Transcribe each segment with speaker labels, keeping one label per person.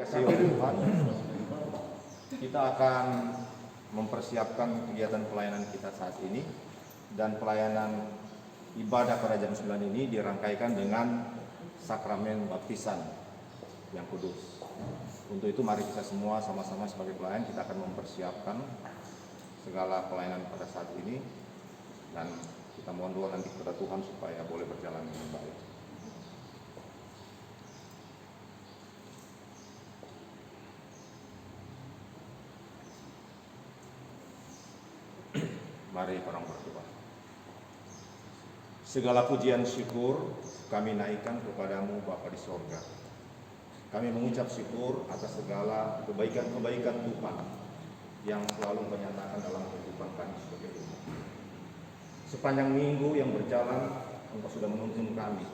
Speaker 1: dikasihi oleh Tuhan, kita akan mempersiapkan kegiatan pelayanan kita saat ini, dan pelayanan ibadah pada jam 9 ini dirangkaikan dengan sakramen baptisan yang kudus. Untuk itu mari kita semua sama-sama sebagai pelayan kita akan mempersiapkan segala pelayanan pada saat ini, dan kita mohon doa nanti kepada Tuhan supaya boleh berjalan dengan baik. Mari orang berdoa. Segala pujian syukur kami naikkan kepadamu Bapa di sorga. Kami mengucap syukur atas segala kebaikan-kebaikan Tuhan yang selalu menyatakan dalam kehidupan kami sebagai umat. Sepanjang minggu yang berjalan, Engkau sudah menuntun kami,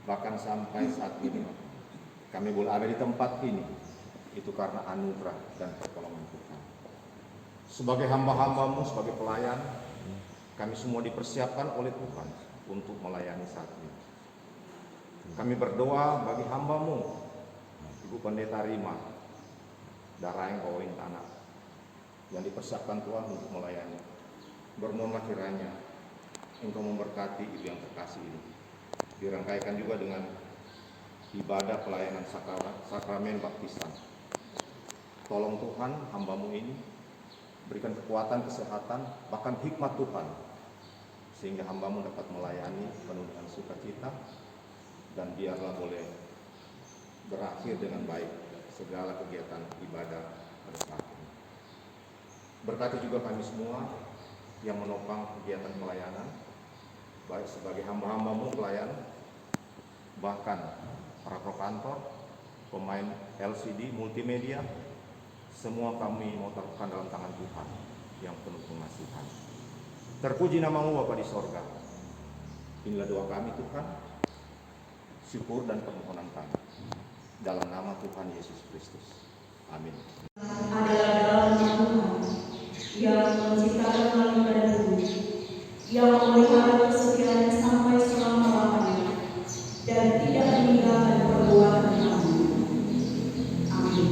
Speaker 1: bahkan sampai saat ini kami boleh ada di tempat ini, itu karena anugerah dan pertolongan Tuhan. Sebagai hamba-hambamu, sebagai pelayan, kami semua dipersiapkan oleh Tuhan untuk melayani saat ini. Kami berdoa bagi hambamu, Ibu Pendeta Rima Daraeng Kawain Tanah, yang dipersiapkan Tuhan untuk melayani. Bermohonlah kiranya Engkau memberkati ibu yang terkasih ini. Dirangkaikan juga dengan ibadah pelayanan sakramen baptisan. Tolong Tuhan hambamu ini, berikan kekuatan, kesehatan, bahkan hikmat Tuhan, sehingga hambamu dapat melayani penuh dengan sukacita, dan biarlah boleh berakhir dengan baik segala kegiatan ibadah pada saat ini. Berkati juga kami semua yang menopang kegiatan pelayanan, baik sebagai hamba-hambamu pelayan, bahkan para prokantor, pemain LCD, multimedia, semua kami mau taruhkan dalam tangan Tuhan yang penuh pengasihan. Terpuji namamu Bapa di sorga. Inilah doa kami Tuhan, syukur dan permohonan kami. Dalam nama Tuhan Yesus Kristus. Amin.
Speaker 2: Adalah dalam Tuhan yang menciptakan langit dan bumi, yang memelihara kesetiaannya sampai selama-lamanya, dan tidak meninggalkan perbuatan kami. Amin.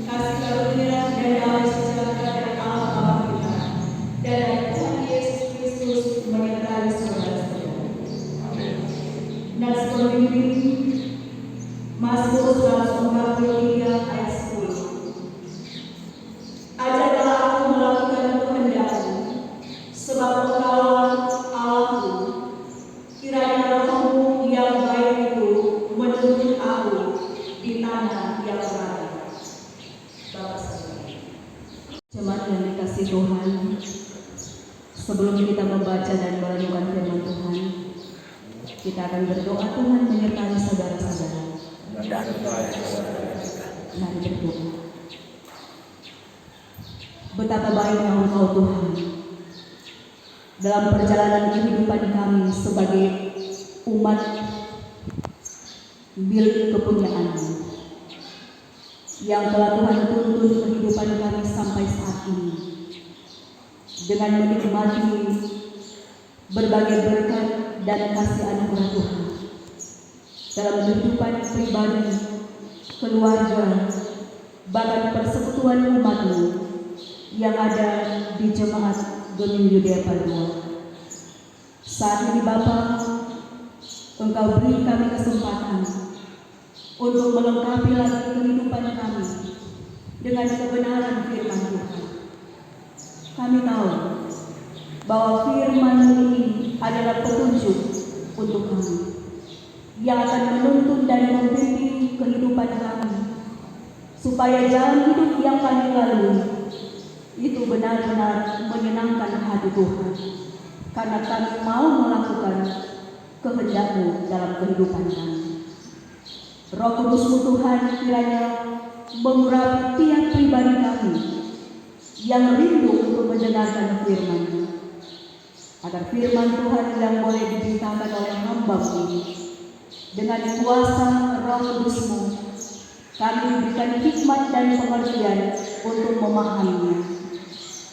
Speaker 2: Kasih karunia dan damai sejahtera dari Allah Bapa kita dan dari Tuhan Yesus Kristus menyertai saudara-saudara.
Speaker 1: Amin.
Speaker 2: Dan seperti Mazmur 143 ayat 10. Ajarlah aku melakukan kehendak-Mu, sebab Engkaulah Allahku. Kiranya Roh-Mu yang baik itu menuntun aku di tanah yang berada. Bapak sekalian, jemaat yang dikasihi Tuhan, sebelum kita membaca dan merenungkan firman Tuhan, kita akan berdoa Tuhan menyertai saudara-saudara. Mari berdoa. Betapa baiknya Engkau Tuhan dalam perjalanan kehidupan kami sebagai umat milik kepunyaan-Mu, yang telah Tuhan tuntun kehidupan kami sampai saat ini dengan menikmati berbagai berkat dan kasih anugerah Tuhan dalam kehidupan pribadi, keluarga, bahkan persekutuan umat-Mu yang ada di Jemaat Gemim Yudea Padua. Saat ini Bapa, Engkau beri kami kesempatan untuk melengkapi lagi kehidupan kami dengan kebenaran firman Tuhan. Kami tahu bahwa firman ini adalah petunjuk untuk kami, yang akan menuntun dan membimbing kehidupan kami, supaya jalan hidup yang kami lalui itu benar-benar menyenangkan hati Tuhan, karena kami mau melakukan kehendak-Mu dalam kehidupan kami. Roh Kudus-Mu Tuhan kiranya mengurapi tiap pribadi kami yang rindu untuk mendengarkan firman-Mu, agar firman Tuhan yang boleh diberitakan oleh hamba-Mu ini, dengan kuasa Roh Kudus-Mu, kami diberikan hikmat dan pengertian untuk memahaminya,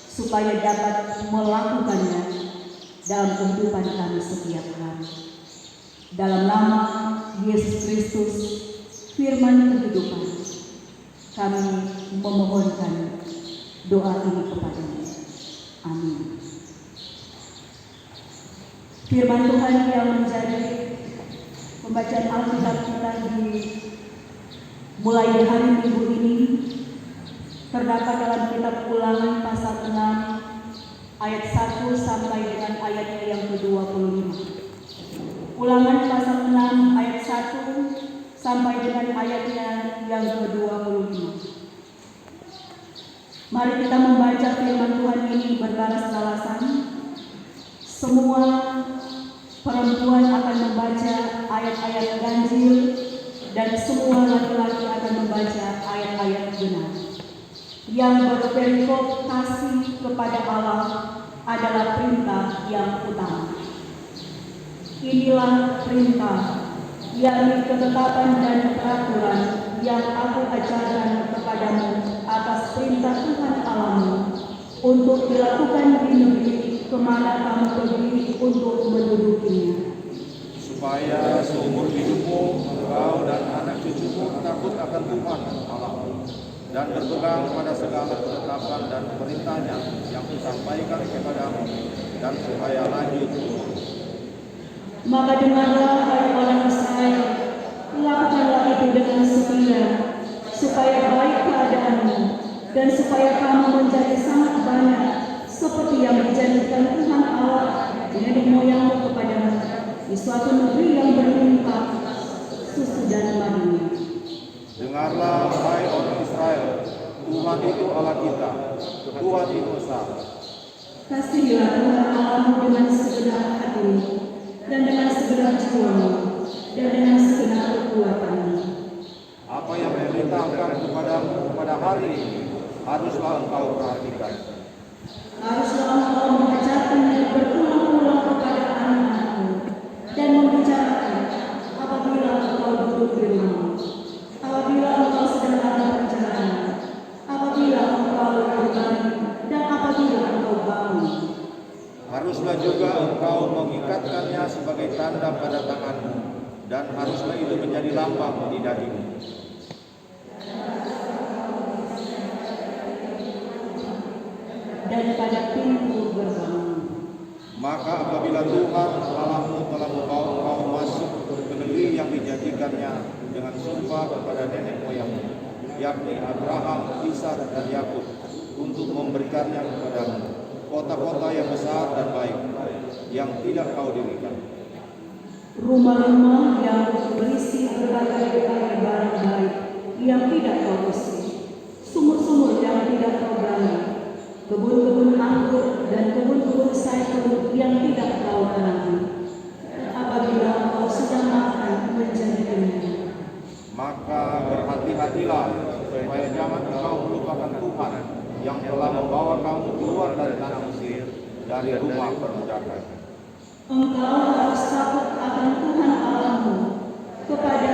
Speaker 2: supaya dapat melakukannya dalam kehidupan kami setiap hari. Dalam nama Yesus Kristus, firman kehidupan. Kami memohonkan doa ini kepada-Mu. Amin. Firman Tuhan yang menjadi pembacaan Alkitab kita mulai di hari Minggu ini terdapat dalam kitab Ulangan pasal 6 ayat 1 sampai dengan ayatnya yang ke-25. Ulangan pasal 6 ayat 1 sampai dengan ayatnya yang ke-25. Mari kita membaca firman Tuhan ini berbalas-balasan. Semua perempuan akan membaca ayat-ayat ganjil dan semua laki-laki akan membaca ayat-ayat genap. Yang berperikop kasih kepada Allah adalah perintah yang utama. Inilah perintah, yakni ketetapan dan peraturan yang aku ajarkan kepadamu atas perintah Tuhan Allahmu untuk dilakukan di negeri kemana kamu pergi untuk mendudukinya.
Speaker 1: Supaya seumur hidupmu, engkau dan anak cucumu takut akan Tuhan Allahmu dan berpegang pada segala ketetapan dan perintahnya yang disampaikan kepadamu, dan supaya lanjut umur.
Speaker 2: Maka dengarlah hai orang Israel, lakukanlah itu dengan setia, supaya baik keadaanmu dan supaya kamu menjadi sangat banyak, seperti yang dijanjikan Tuhan Allah nenek moyangmu kepadamu di suatu negeri yang berlimpah susu dan madunya.
Speaker 1: Dengarlah hai orang Israel, Tuhan itu Allah kita, Tuhan itu Esa.
Speaker 2: Kasihilah Tuhan Allahmu dengan segenap hatimu dan dengan segenap jiwamu dan dengan segenap kekuatanmu.
Speaker 1: Apa yang diperintahkan kepadamu pada hari ini haruslah engkau perhatikan.
Speaker 2: Haruslah engkau mengajarkannya berulang-ulang kepada anak-anakmu dan membicarakan apabila engkau duduk di rumah, apabila engkau sedang dalam perjalanan, apabila engkau berbalik, dan apabila engkau bangun.
Speaker 1: Haruslah juga engkau mengikatkannya sebagai tanda pada tanganmu, dan haruslah itu menjadi lambang di dahimu.
Speaker 2: Dan pada pintu gerbang.
Speaker 1: Maka apabila Tuhan Allahmu telah membawa engkau masuk ke negeri yang dijanjikannya dengan sumpah kepada nenek moyangmu, yakni Abraham, Ishak dan Yakub, untuk memberikannya kepadamu kota-kota yang besar dan baik, yang tidak kau dirikan.
Speaker 2: Rumah-rumah yang berisi berbagai barang baik yang tidak kau isi, sumur-sumur yang tidak kau gali, kebun-kebun anggur dan kebun-kebun zaitun yang tidak kau tanami. Apabila engkau sudah makan menjadi kenyang,
Speaker 1: Maka berhati-hatilah supaya jangan engkau melupakan Tuhan yang telah membawa kamu keluar dari tanah Mesir, dari rumah perbudakan.
Speaker 2: engkau harus takut akan Tuhan Allahmu. Kepada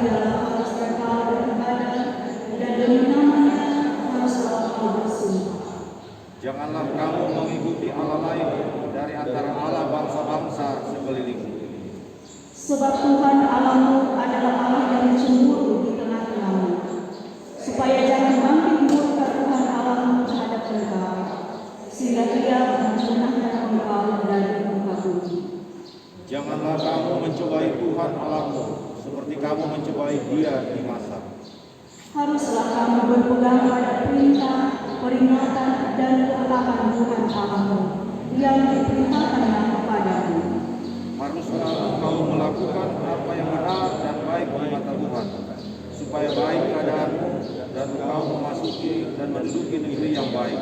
Speaker 2: Dia harus engkau beribadah dan demi namanya haruslah engkau bersumpah.
Speaker 1: Janganlah kamu mengikuti Allah lain dari antara Allah bangsa-bangsa sekelilingmu.
Speaker 2: Sebab Tuhan Allahmu adalah Allah yang cemburu di tengah-tengahmu, supaya jangan bangkit murka Tuhan Allahmu terhadap engkau, sehingga Dia memusnahkan engkau dari muka bumi.
Speaker 1: Janganlah kamu mencobai Tuhan Allahmu seperti kamu mencobai Dia di Masar.
Speaker 2: Haruslah kamu berpegang pada perintah, peringatan, dan ketetapan Tuhan Allahmu yang diperintahkannya kepadamu.
Speaker 1: Haruslah engkau melakukan apa yang benar dan baik di mata Tuhan, supaya baik keadaanmu dan engkau memasuki dan menduduki negeri yang baik,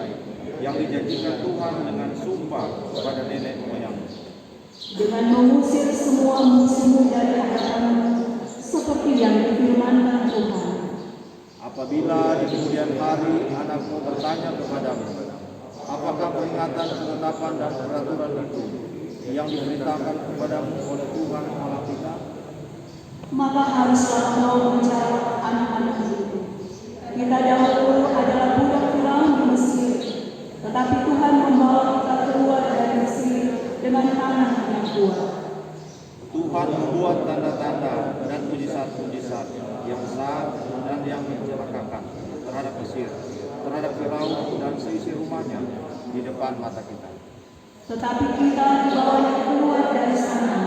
Speaker 1: yang dijanjikan Tuhan dengan sumpah kepada nenek moyangmu.
Speaker 2: Dengan mengusir semua musuhmu dari hadapanmu, seperti yang difirmankan Tuhan.
Speaker 1: Apabila di kemudian hari anakmu bertanya kepadamu, apakah peringatan, ketetapan, dan peraturan itu yang diperintahkan kepadamu oleh Tuhan Allah kita?
Speaker 2: Maka haruslah engkau menjawab anak-anak itu, kita dahulu adalah budak Firaun di Mesir, tetapi Tuhan membawa kita keluar dari Mesir dengan tangan yang kuat.
Speaker 1: Tuhan membuat tanda-tanda dan mujizat-mujizat yang besar kerjakan terhadap Mesir, terhadap Firaun dan seisi rumahnya di depan mata kita.
Speaker 2: Tetapi kita dibawanya keluar dari sana,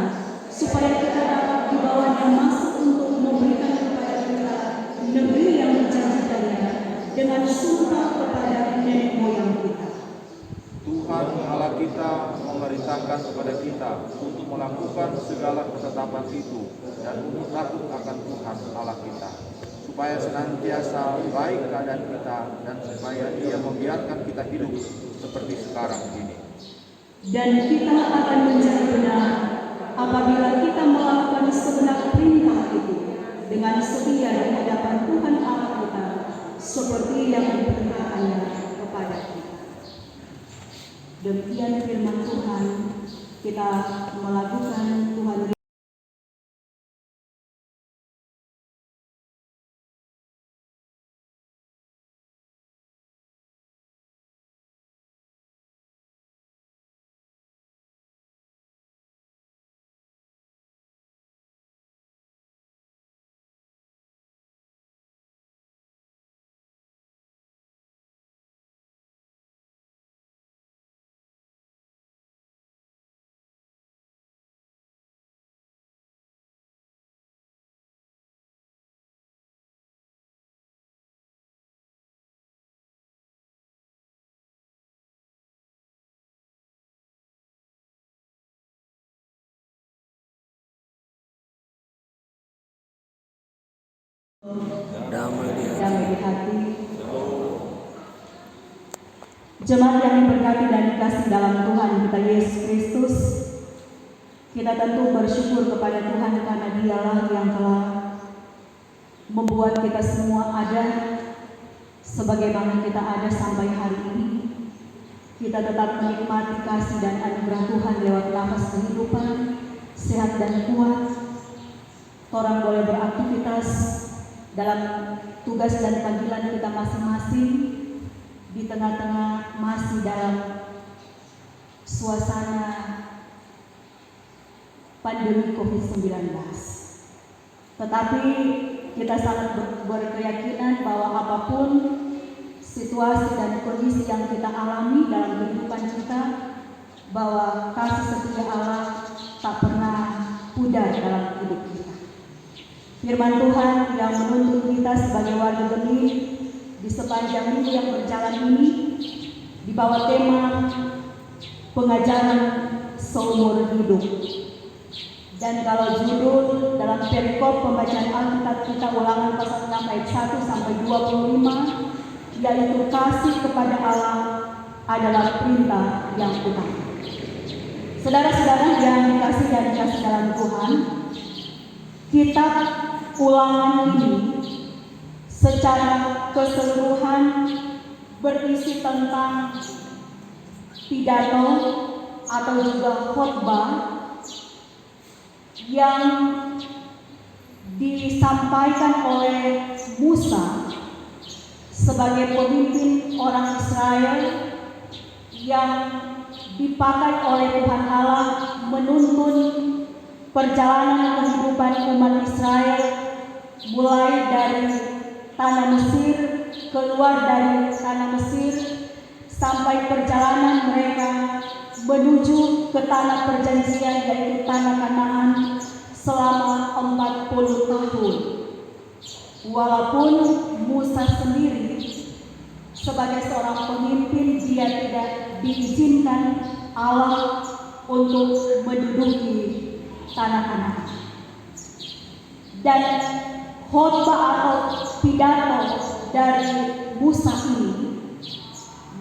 Speaker 2: supaya kita dapat dibawanya masuk untuk memberikan kepada kita negeri yang dijanjikannya dengan sumpah kepada nenek moyang kita.
Speaker 1: Tuhan Allah kita memerintahkan kepada kita untuk melakukan segala ketetapan itu dan untuk takut akan Tuhan Allah kita, supaya senantiasa baik keadaan kita dan supaya Dia membiarkan kita hidup seperti sekarang ini.
Speaker 2: Dan kita akan menjadi benar apabila kita melakukan segenap perintah itu dengan setia di hadapan Tuhan Allah kita, seperti yang diperintahkannya kepada kita. Demikian firman Tuhan, kita melakukan Tuhan. Damai di hati. Jemaat yang diberkati dan dikasihi dalam Tuhan kita Yesus Kristus, kita tentu bersyukur kepada Tuhan karena Dialah yang telah membuat kita semua ada sebagaimana kita ada sampai hari ini. Kita tetap menikmati kasih dan anugerah Tuhan lewat nafas kehidupan, sehat dan kuat. Orang boleh beraktivitas dalam tugas dan panggilan kita masing-masing di tengah-tengah masih dalam suasana pandemi COVID-19. Tetapi kita sangat berkeyakinan bahwa apapun situasi dan kondisi yang kita alami dalam kehidupan kita, bahwa kasih setia Allah tak pernah pudar dalam hidup kita. Firman Tuhan yang menuntun kita sebagai warga Gemi di sepanjang minggu yang berjalan ini di bawah tema pengajaran seumur hidup. Dan kalau judul dalam perikop pembacaan Alkitab kita Ulangan pasal 6 ayat 1 sampai 25, yaitu kasih kepada Allah adalah perintah yang utama. Saudara-saudara yang dikasihi dan dikasihi dalam Tuhan, kitab Ulangan ini secara keseluruhan berisi tentang pidato atau juga khotbah yang disampaikan oleh Musa sebagai pemimpin orang Israel yang dipakai oleh Tuhan Allah menuntun perjalanan kehidupan umat Israel mulai dari tanah Mesir, keluar dari tanah Mesir, sampai perjalanan mereka menuju ke tanah perjanjian yaitu tanah Kanaan selama 40 tahun. Walaupun Musa sendiri sebagai seorang pemimpin, dia tidak diizinkan Allah untuk menduduki tanah Kanaan. Dan khotbah atau pidato dari Musa ini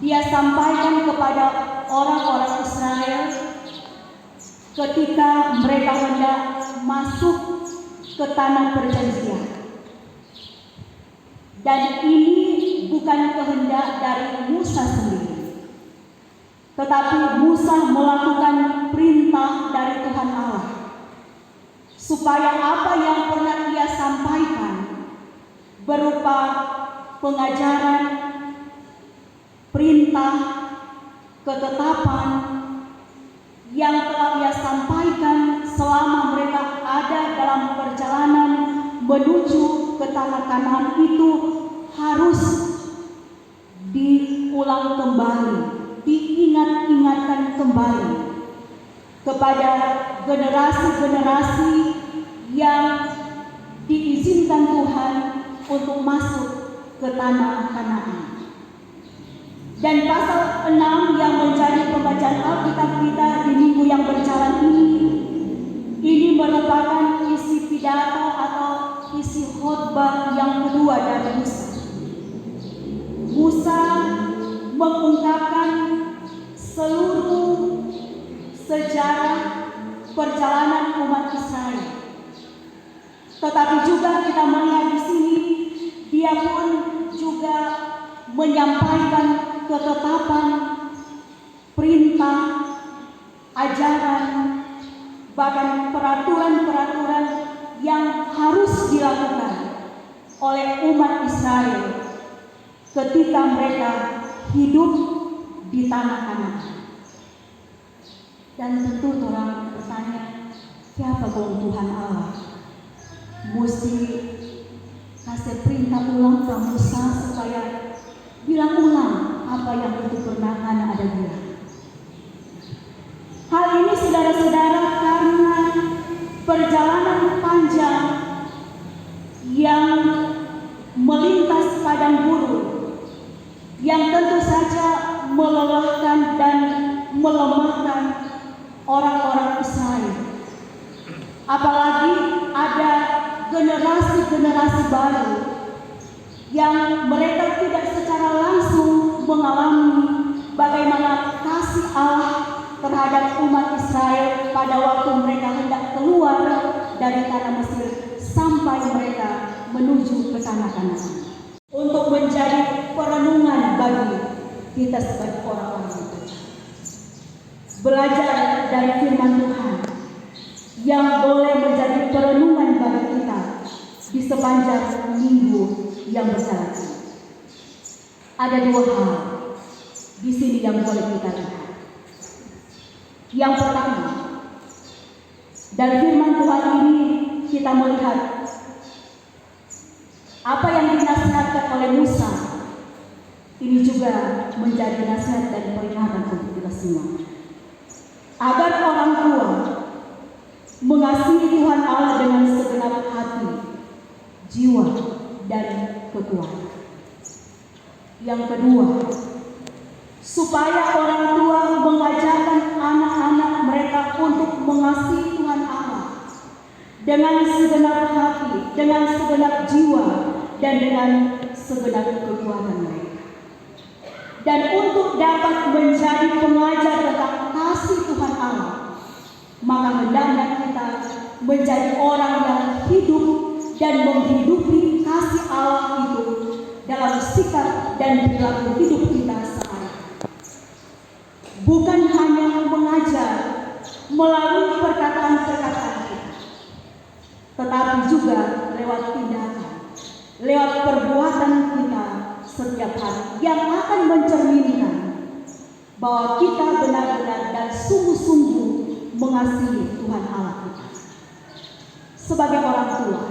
Speaker 2: dia sampaikan kepada orang-orang Israel ketika mereka hendak masuk ke tanah perjanjian. Dan ini bukan kehendak dari Musa sendiri, tetapi Musa melakukan perintah dari Tuhan Allah supaya apa yang pernah ia sampaikan berupa pengajaran, perintah, ketetapan yang telah ia sampaikan selama mereka ada dalam perjalanan menuju ke tanah Kanaan itu harus diulang kembali, diingat-ingatkan kembali kepada generasi-generasi yang diizinkan Tuhan untuk masuk ke tanah Kanaan. Dan pasal 6 yang menjadi pembacaan Alkitab kita di minggu yang berjalan ini merupakan isi pidato atau isi khotbah yang kedua dari Musa. Musa mengungkapkan seluruh sejarah perjalanan umat Israel. Tetapi juga kita melihat di sini dia pun juga menyampaikan ketetapan, perintah, ajaran, bahkan peraturan-peraturan yang harus dilakukan oleh umat Israel ketika mereka hidup di tanah Kanaan. Dan tentu orang bertanya, siapa kau Tuhan Allah? Mesti kasih perintah ulang ke Musa supaya bilang ulang apa yang itu pernah ada dia. Hal ini saudara-saudara karena perjalanan panjang yang melintas padang gurun yang tentu saja melelahkan dan melemahkan orang-orang Israel. Apalagi ada generasi-generasi baru yang mereka tidak secara langsung mengalami bagaimana kasih Allah terhadap umat Israel pada waktu mereka hendak keluar dari tanah Mesir sampai mereka menuju ke tanah Kanaan. Untuk menjadi perenungan bagi kita sebagai orang-orang yang percaya. Belajar dari firman Tuhan yang boleh menjadi perenungan bagi kita di sepanjang minggu yang berjalan. Ada dua hal di sini yang boleh kita lihat. Yang pertama, dari firman Tuhan ini kita melihat apa yang dinasihatkan oleh Musa ini juga menjadi nasihat dan peringatan untuk kita semua. Agar orang tua mengasihi Tuhan Allah dengan segenap hati, jiwa, dan kekuatan. Yang kedua, supaya orang tua mengajarkan anak-anak mereka untuk mengasihi Tuhan Allah dengan segenap hati, dengan segenap jiwa, dan dengan segenap kekuatan mereka. Dan untuk dapat menjadi pengajar tentang kasih Tuhan Allah, maka hendaknya kita menjadi orang yang hidup dan menghidupi kasih Allah itu dalam sikap dan perilaku hidup kita sehari-hari. Bukan hanya mengajar melalui perkataan-perkataan kita, tetapi juga lewat tindakan, lewat perbuatan kita setiap hari yang akan mencerminkan bahwa kita benar-benar dan sungguh-sungguh mengasihi Tuhan Allah kita. Sebagai orang tua,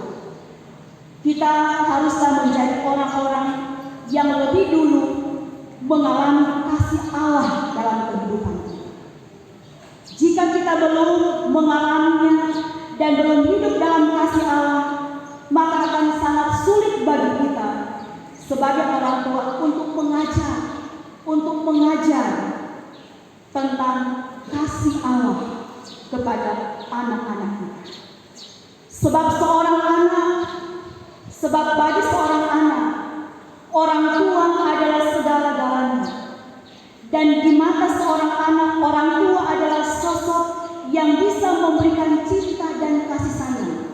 Speaker 2: kita haruslah menjadi orang-orang yang lebih dulu mengalami kasih Allah dalam kehidupan kita. Jika kita belum mengalaminya dan belum hidup dalam kasih Allah, maka akan sangat sulit bagi kita sebagai orang tua untuk mengajar tentang kasih Allah kepada anak-anak kita. Sebab bagi seorang anak, orang tua adalah segala-galanya. Dan di mata seorang anak, orang tua adalah sosok yang bisa memberikan cinta dan kasih sayang,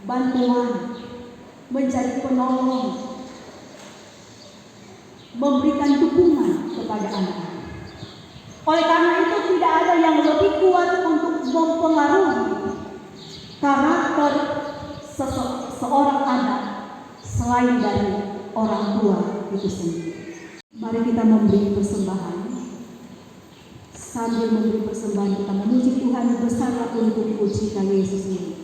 Speaker 2: bantuan, menjadi penolong, memberikan dukungan kepada anak-anak. Oleh karena itu tidak ada yang lebih kuat untuk mempengaruhi karakter seorang anak selain dari orang tua itu sendiri. Mari kita memberi persembahan. Sambil memberi persembahan kita memuji Tuhan, besarlah untuk puji Yesus ini.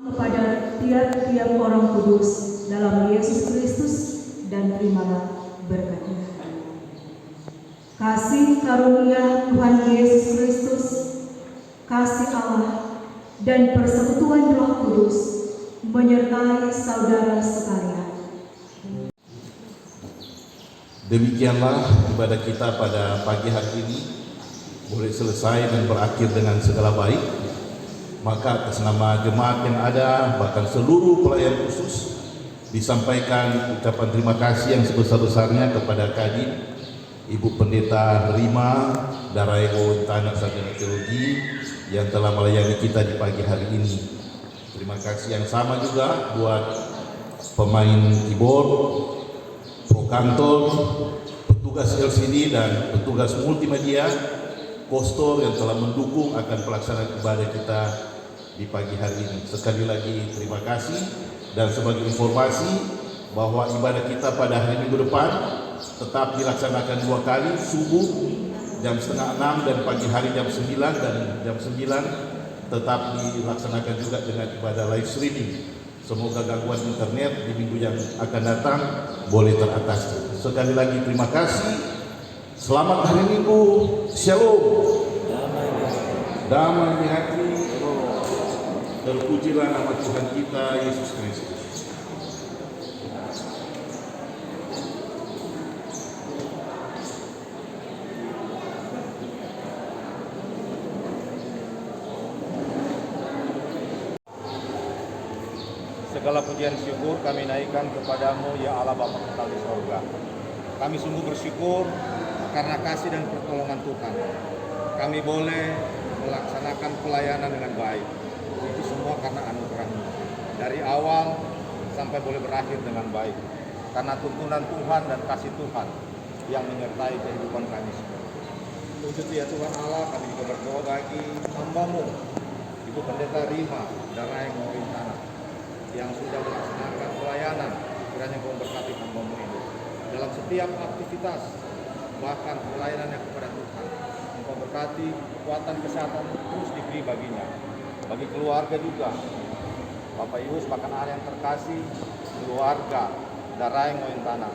Speaker 2: kepada tiap-tiap orang kudus dalam Yesus Kristus dan terimalah berkatnya. Kasih karunia Tuhan Yesus Kristus, kasih Allah, dan persekutuan Roh Kudus menyertai saudara sekalian.
Speaker 3: Demikianlah ibadah kita pada pagi hari ini boleh selesai dan berakhir dengan segala baik. Maka atas nama jemaat yang ada, bahkan seluruh pelayan khusus, disampaikan ucapan terima kasih yang sebesar-besarnya kepada Kadin, Ibu Pendeta Rima Daraigo Tanah Sarjana Teologi yang telah melayani kita di pagi hari ini. Terima kasih yang sama juga buat pemain keyboard, pro kantor, petugas LCD dan petugas multimedia, kostor yang telah mendukung akan pelaksanaan ibadah kita di pagi hari ini. Sekali lagi terima kasih, dan sebagai informasi bahwa ibadah kita pada hari Minggu depan tetap dilaksanakan 2 kali, subuh jam 5:30 dan pagi hari jam 9, dan jam 9 tetap dilaksanakan juga dengan ibadah live streaming. Semoga gangguan internet di minggu yang akan datang boleh teratasi. Sekali lagi terima kasih. Selamat hari Minggu. Shalom. Damai di hati. Terpujilah nama Tuhan kita Yesus Kristus.
Speaker 1: Segala pujian syukur kami naikkan kepadamu, ya Allah Bapa kekal di sorga. Kami sungguh bersyukur karena kasih dan pertolongan Tuhan. Kami boleh melaksanakan pelayanan dengan baik. Itu semua karena anugerah-Mu. Dari awal sampai boleh berakhir dengan baik. Karena tuntunan Tuhan dan kasih Tuhan yang menyertai kehidupan kami semua. Puji ya Tuhan Allah, kami juga berdoa bagi hamba-Mu, Ibu Pendeta Rima Daraigo Tanah, yang sudah melaksanakan pelayanan. Kiranya Kau berkati hamba-Mu ini dalam setiap aktivitas, bahkan pelayanannya kepada Tuhan. Engkau berkati kekuatan kesehatan terus diberi baginya, bagi keluarga juga. Bapak Ibu, bahkan ada yang terkasih, keluarga Daraigo Tanah,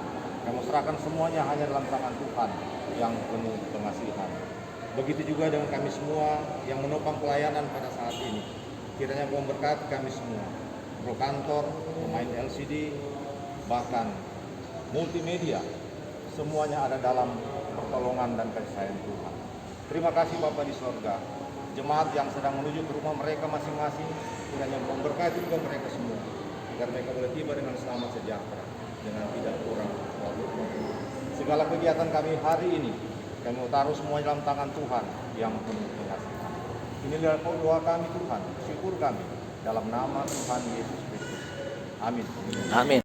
Speaker 1: kami serahkan semuanya hanya dalam tangan Tuhan yang penuh pengasihan. Begitu juga dengan kami semua yang menopang pelayanan pada saat ini. Kiranya Kau berkati kami semua, pro kantor, pemain LCD, bahkan multimedia, semuanya ada dalam pertolongan dan kasih sayang Tuhan. Terima kasih Bapa di sorga. Jemaat yang sedang menuju ke rumah mereka masing-masing, kiranya memberkati juga mereka semua, agar mereka boleh tiba dengan selamat sejahtera, dengan tidak kurang walaupun. Segala kegiatan kami hari ini, kami taruh semua dalam tangan Tuhan yang penuh pengasihan. Inilah doa kami Tuhan, syukur kami dalam nama Tuhan Yesus Kristus. Amin.
Speaker 4: Amin.